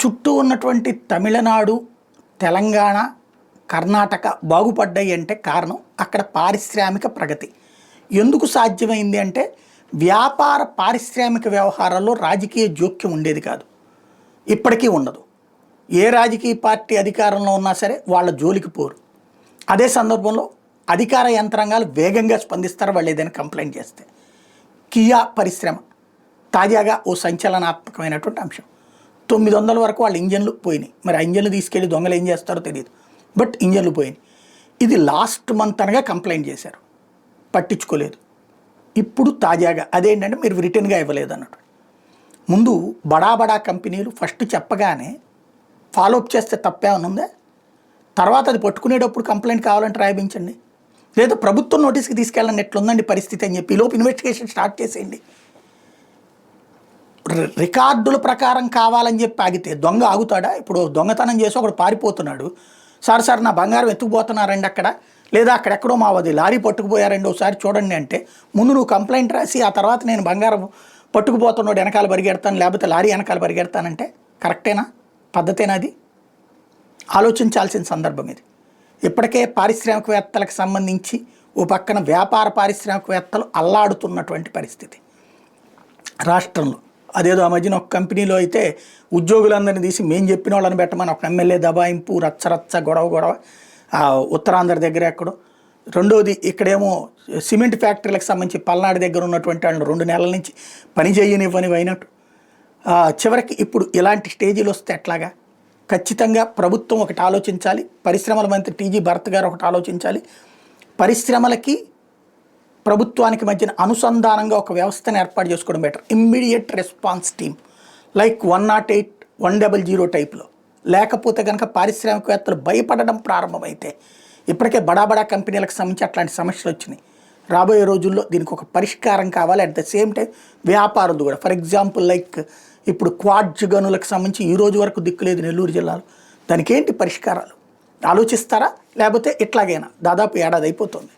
చుట్టూ ఉన్నటువంటి తమిళనాడు, తెలంగాణ, కర్ణాటక బాగుపడ్డాయి అంటే కారణం అక్కడ పారిశ్రామిక ప్రగతి. ఎందుకు సాధ్యమైంది అంటే వ్యాపార పారిశ్రామిక వ్యవహారాల్లో రాజకీయ జోక్యం ఉండేది కాదు, ఇప్పటికీ ఉండదు. ఏ రాజకీయ పార్టీ అధికారంలో ఉన్నా సరే వాళ్ళ జోలికి పోరు. అదే సందర్భంలో అధికార యంత్రాంగాలు వేగంగా స్పందిస్తారు వాళ్ళు ఏదైనా కంప్లైంట్ చేస్తే. కియా పరిశ్రమ తాజాగా ఓ సంచలనాత్మకమైనటువంటి అంశం. 900 వరకు వాళ్ళ ఇంజన్లు పోయినాయి. మరి ఆ ఇంజన్లు తీసుకెళ్ళి దొంగలు ఏం చేస్తారో తెలియదు, బట్ ఇంజన్లు పోయినాయి. ఇది లాస్ట్ మంత్ అనగా కంప్లైంట్ చేశారు, పట్టించుకోలేదు. ఇప్పుడు తాజాగా అదేంటంటే మీరు రిటర్న్గా ఇవ్వలేదు అన్నట్టు. ముందు బడా కంపెనీలు ఫస్ట్ చెప్పగానే ఫాలోఅప్ చేస్తే తప్పేమన్నా ఉందా? తర్వాత అది పట్టుకునేటప్పుడు కంప్లైంట్ కావాలంటే రాయించండి, లేదా ప్రభుత్వం నోటీస్కి తీసుకెళ్ళండి ఎట్లుందండి పరిస్థితి అని చెప్పి లోపు ఇన్వెస్టిగేషన్ స్టార్ట్ చేసేయండి. రికార్డుల ప్రకారం కావాలని చెప్పి ఆగితే దొంగ ఆగుతాడా? ఇప్పుడు దొంగతనం చేసి ఒకడు పారిపోతున్నాడు, సార్ నా బంగారం ఎత్తుకుపోతున్నారండి అక్కడ, లేదా అక్కడెక్కడో మావది లారీ పట్టుకుపోయారండి ఒకసారి చూడండి అంటే ముందు నువ్వు కంప్లైంట్ రాసి ఆ తర్వాత నేను బంగారం పట్టుకుపోతున్నాడు వెనకాల పరిగెడతాను, లేకపోతే లారీ వెనకాల పరిగెడతానంటే కరెక్టేనా? పద్ధతేనా? అది ఆలోచించాల్సిన సందర్భం ఇది. ఇప్పటికే పారిశ్రామికవేత్తలకు సంబంధించి ఓ పక్కన వ్యాపార పారిశ్రామికవేత్తలు అల్లాడుతున్నటువంటి పరిస్థితి రాష్ట్రంలో. అదేదో ఆ మధ్యన ఒక కంపెనీలో అయితే ఉద్యోగులందరినీ తీసి మేము చెప్పిన వాళ్ళని పెట్టమని ఒక ఎమ్మెల్యే దబాయింపు, రచ్చ గొడవ ఉత్తరాంధ్ర దగ్గర ఎక్కడో. రెండోది ఇక్కడేమో సిమెంట్ ఫ్యాక్టరీలకు సంబంధించి పల్నాడు దగ్గర ఉన్నటువంటి వాళ్ళు 2 నెలల నుంచి పని చేయనివ్వని అయినట్టు. చివరికి ఇప్పుడు ఇలాంటి స్టేజీలు వస్తే ఎట్లాగా? ఖచ్చితంగా ప్రభుత్వం ఒకటి ఆలోచించాలి, పరిశ్రమల మంత్రి టీజీ భరత్ గారు ఒకటి ఆలోచించాలి. పరిశ్రమలకి ప్రభుత్వానికి మధ్యన అనుసంధానంగా ఒక వ్యవస్థను ఏర్పాటు చేసుకోవడం better. Immediate response team like 108, 100 టైప్లో. లేకపోతే కనుక పారిశ్రామికవేత్తలు భయపడడం ప్రారంభమైతే, ఇప్పటికే బడా కంపెనీలకు సంబంధించి అట్లాంటి సమస్యలు వచ్చినాయి. రాబోయే రోజుల్లో దీనికి ఒక పరిష్కారం కావాలి. అట్ ద సేమ్ టైం వ్యాపారులు కూడా, ఫర్ ఎగ్జాంపుల్ లైక్ ఇప్పుడు క్వాడ్జ్ గనులకు సంబంధించి ఈ రోజు వరకు దిక్కులేదు నెల్లూరు జిల్లాలో. దానికి ఏంటి పరిష్కారాలు ఆలోచిస్తారా? లేకపోతే ఇట్లాగైనా దాదాపు ఏడాది అయిపోతుంది.